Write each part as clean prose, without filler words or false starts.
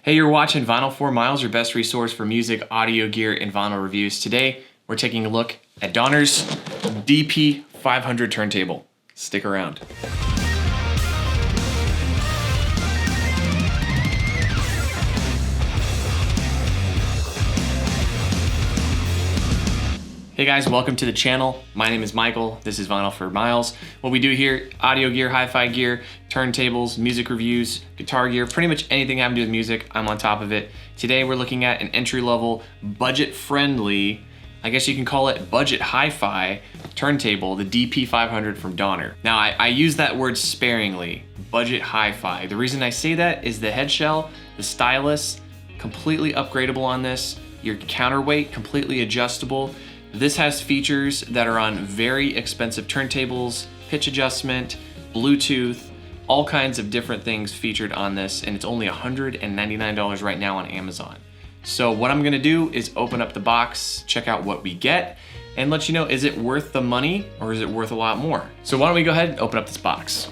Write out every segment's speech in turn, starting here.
Hey, you're watching Vinyl 4 Miles, your best resource for music, audio gear, and vinyl reviews. Today, we're taking a look at Donner's DP-500 turntable. Stick around. Hey guys, welcome to the channel. My name is Michael. This is Vinyl 4 Miles. What we do here, audio gear, hi-fi gear, turntables, music reviews, guitar gear, pretty much anything having to do with music, I'm on top of it. Today we're looking at an entry-level, budget-friendly, I guess you can call it budget hi-fi turntable, the DP-500 from Donner. Now I use that word sparingly, budget hi-fi. The reason I say that is the head shell, the stylus, completely upgradable on this, your counterweight, completely adjustable. This has features that are on very expensive turntables, pitch adjustment, Bluetooth, all kinds of different things featured on this, and it's only $199 right now on Amazon. So what I'm gonna do is open up the box, check out what we get, and let you know, is it worth the money or is it worth a lot more? So why don't we go ahead and open up this box.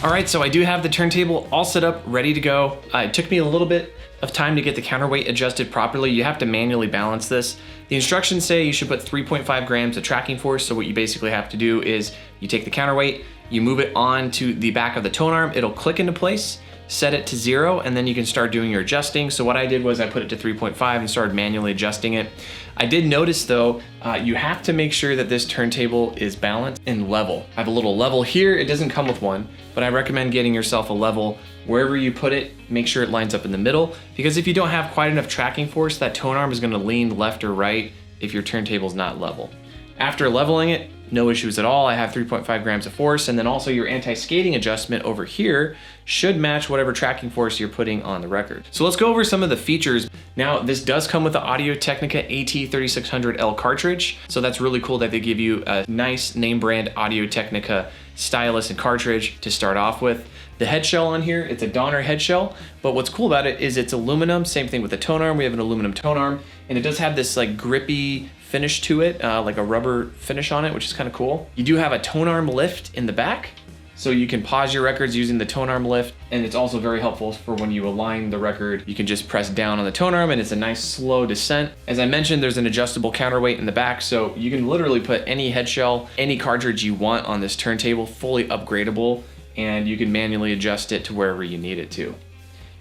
All right, so I do have the turntable all set up, ready to go. It took me a little bit of time to get the counterweight adjusted properly. You have to manually balance this. The instructions say you should put 3.5 grams of tracking force, so what you basically have to do is you take the counterweight, you move it onto the back of the tone arm, it'll click into place, set it to 0, and then you can start doing your adjusting. So what I did was I put it to 3.5 and started manually adjusting it. I did notice though, you have to make sure that this turntable is balanced and level. I have a little level here, it doesn't come with one, but I recommend getting yourself a level. Wherever you put it, make sure it lines up in the middle, because if you don't have quite enough tracking force, that tone arm is gonna lean left or right if your turntable's not level. After leveling it, no issues at all. I have 3.5 grams of force, and then also your anti-skating adjustment over here should match whatever tracking force you're putting on the record. So let's go over some of the features. Now, this does come with the Audio-Technica AT3600L cartridge, so that's really cool that they give you a nice name brand Audio-Technica stylus and cartridge to start off with. The head shell on here, it's a Donner head shell, but what's cool about it is it's aluminum. Same thing with the tone arm. We have an aluminum tone arm, and it does have this like grippy finish to it, like a rubber finish on it, which is kind of cool. You do have a tone arm lift in the back, so you can pause your records using the tone arm lift, and it's also very helpful for when you align the record. You can just press down on the tone arm and it's a nice slow descent. As I mentioned, there's an adjustable counterweight in the back, so you can literally put any head shell, any cartridge you want on this turntable, fully upgradable, and you can manually adjust it to wherever you need it to.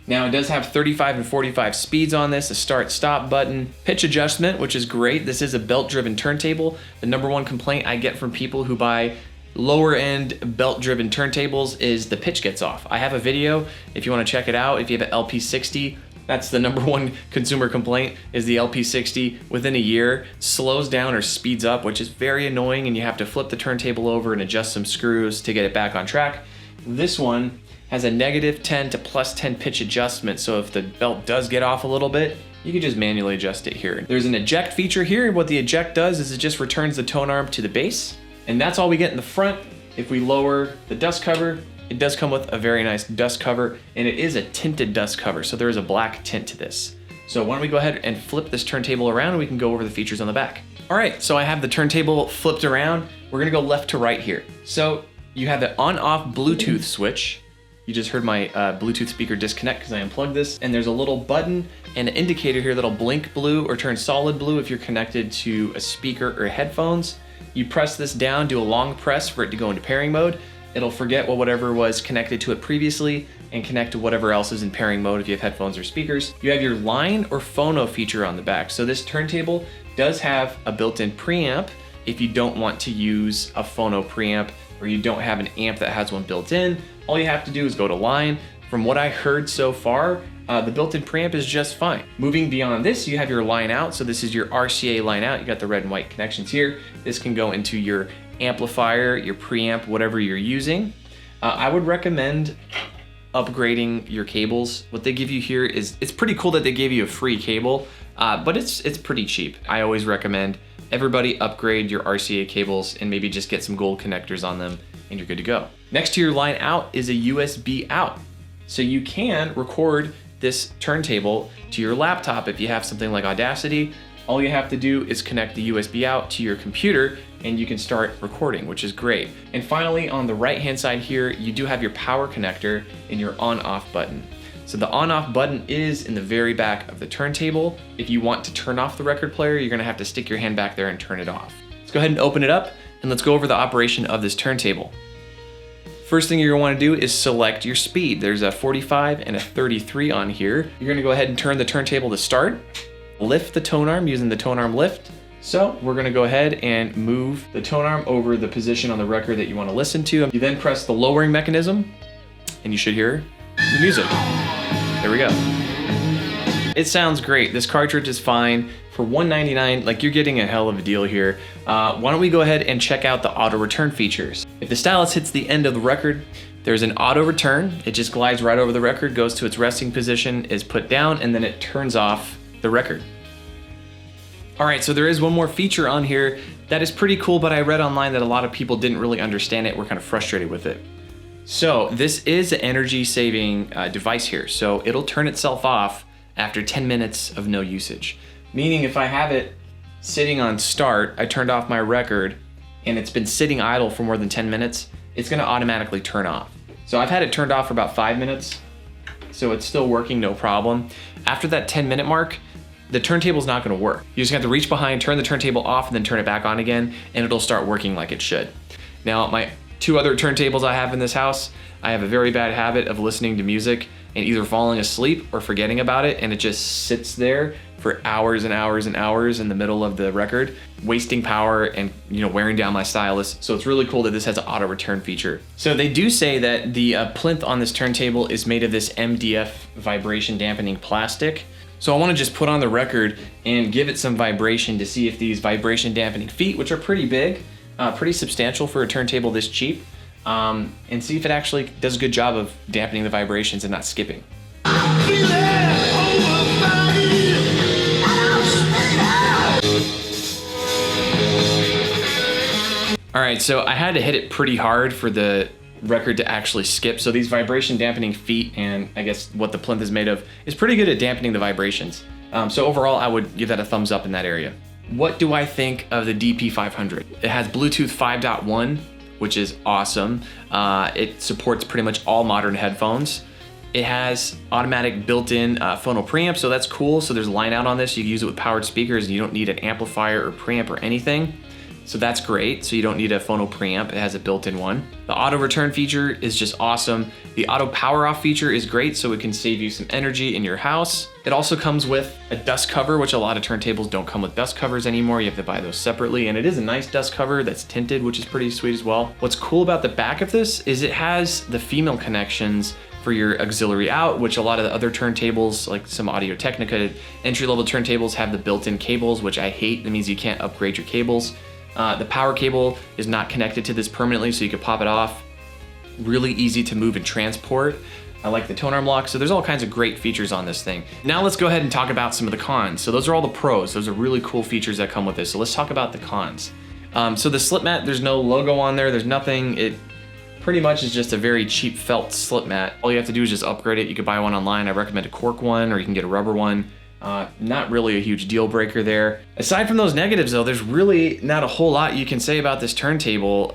Now it does have 35 and 45 speeds on this, a start-stop button, pitch adjustment, which is great. This is a belt-driven turntable. The #1 complaint I get from people who buy lower-end belt-driven turntables is the pitch gets off. I have a video if you want to check it out. If you have an LP60, that's the #1 consumer complaint, is the LP60 within a year slows down or speeds up, which is very annoying, and you have to flip the turntable over and adjust some screws to get it back on track. This one has a -10 to +10 pitch adjustment, so if the belt does get off a little bit, you can just manually adjust it here. There's an eject feature here. What the eject does is it just returns the tone arm to the base, and that's all we get in the front. If we lower the dust cover, it does come with a very nice dust cover, and it is a tinted dust cover, so there is a black tint to this. So why don't we go ahead and flip this turntable around and we can go over the features on the back. All right, so I have the turntable flipped around. We're gonna go left to right here. So you have the on-off Bluetooth switch. You just heard my Bluetooth speaker disconnect because I unplugged this. And there's a little button and an indicator here that'll blink blue or turn solid blue if you're connected to a speaker or headphones. You press this down, do a long press for it to go into pairing mode. It'll forget whatever was connected to it previously and connect to whatever else is in pairing mode if you have headphones or speakers. You have your line or phono feature on the back. So this turntable does have a built-in preamp if you don't want to use a phono preamp or you don't have an amp that has one built in. All you have to do is go to line. From what I heard so far, the built-in preamp is just fine. Moving beyond this, you have your line out. So this is your RCA line out. You got the red and white connections here. This can go into your amplifier, your preamp, whatever you're using. I would recommend upgrading your cables. What they give you here is, it's pretty cool that they gave you a free cable. but it's pretty cheap. I always recommend everybody upgrade your RCA cables and maybe just get some gold connectors on them and you're good to go. Next to your line out is a USB out. So you can record this turntable to your laptop if you have something like Audacity. All you have to do is connect the USB out to your computer and you can start recording, which is great. And finally, on the right-hand side here, you do have your power connector and your on-off button. So the on-off button is in the very back of the turntable. If you want to turn off the record player, you're gonna have to stick your hand back there and turn it off. Let's go ahead and open it up and let's go over the operation of this turntable. First thing you're gonna wanna do is select your speed. There's a 45 and a 33 on here. You're gonna go ahead and turn the turntable to start. Lift the tone arm using the tone arm lift. So we're gonna go ahead and move the tone arm over the position on the record that you wanna listen to. You then press the lowering mechanism and you should hear the music. There we go. It sounds great. This cartridge is fine. For $199, like, you're getting a hell of a deal here. Why don't we go ahead and check out the auto return features. If the stylus hits the end of the record, there's an auto return. It just glides right over the record, goes to its resting position, is put down, and then it turns off the record. All right, so there is one more feature on here that is pretty cool, but I read online that a lot of people didn't really understand it, were kind of frustrated with it. So this is an energy saving device here. So it'll turn itself off after 10 minutes of no usage. Meaning if I have it sitting on start, I turned off my record and it's been sitting idle for more than 10 minutes, it's gonna automatically turn off. So I've had it turned off for about 5 minutes, so it's still working, no problem. After that 10-minute mark, the turntable's not gonna work. You just have to reach behind, turn the turntable off, and then turn it back on again, and it'll start working like it should. Now, my 2 other turntables I have in this house, I have a very bad habit of listening to music and either falling asleep or forgetting about it, and it just sits there for hours and hours and hours in the middle of the record, wasting power and wearing down my stylus. So it's really cool that this has an auto return feature. So they do say that the plinth on this turntable is made of this MDF vibration dampening plastic. So I want to just put on the record and give it some vibration to see if these vibration dampening feet, which are pretty big, pretty substantial for a turntable this cheap, and see if it actually does a good job of dampening the vibrations and not skipping. All right, so I had to hit it pretty hard for the record to actually skip. So these vibration dampening feet, and I guess what the plinth is made of, is pretty good at dampening the vibrations. So overall, I would give that a thumbs up in that area. What do I think of the DP-500? It has Bluetooth 5.1, which is awesome. It supports pretty much all modern headphones. It has automatic built-in phono preamp, so that's cool. So there's a line out on this. You can use it with powered speakers and you don't need an amplifier or preamp or anything. So that's great. So you don't need a phono preamp. It has a built-in one. The auto return feature is just awesome. The auto power off feature is great, so it can save you some energy in your house. It also comes with a dust cover, which a lot of turntables don't come with dust covers anymore. You have to buy those separately, and it is a nice dust cover that's tinted, which is pretty sweet as well. What's cool about the back of this is it has the female connections for your auxiliary out, which a lot of the other turntables, like some Audio Technica entry-level turntables, have the built-in cables, which I hate. That means you can't upgrade your cables. The power cable is not connected to this permanently, so you can pop it off. Really easy to move and transport. I like the tone arm lock, so there's all kinds of great features on this thing. Now let's go ahead and talk about some of the cons. So those are all the pros. Those are really cool features that come with this. So let's talk about the cons. So the slip mat, there's no logo on there, there's nothing. It pretty much is just a very cheap felt slip mat. All you have to do is just upgrade it. You could buy one online. I recommend a cork one, or you can get a rubber one. Not really a huge deal breaker there. Aside from those negatives though, there's really not a whole lot you can say about this turntable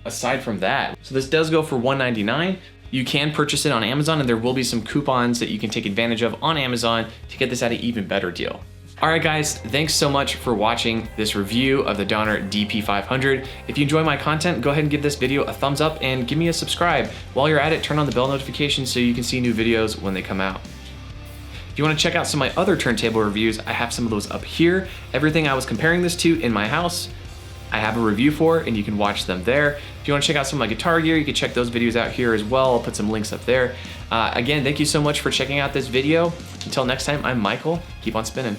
aside from that. So this does go for $199. You can purchase it on Amazon, and there will be some coupons that you can take advantage of on Amazon to get this at an even better deal. All right guys, thanks so much for watching this review of the Donner DP-500. If you enjoy my content, go ahead and give this video a thumbs up and give me a subscribe. While you're at it, turn on the bell notifications so you can see new videos when they come out. If you want to check out some of my other turntable reviews, I have some of those up here. Everything I was comparing this to in my house, I have a review for, and you can watch them there. If you want to check out some of my guitar gear, you can check those videos out here as well. I'll put some links up there. Again, thank you so much for checking out this video. Until next time, I'm Michael. Keep on spinning.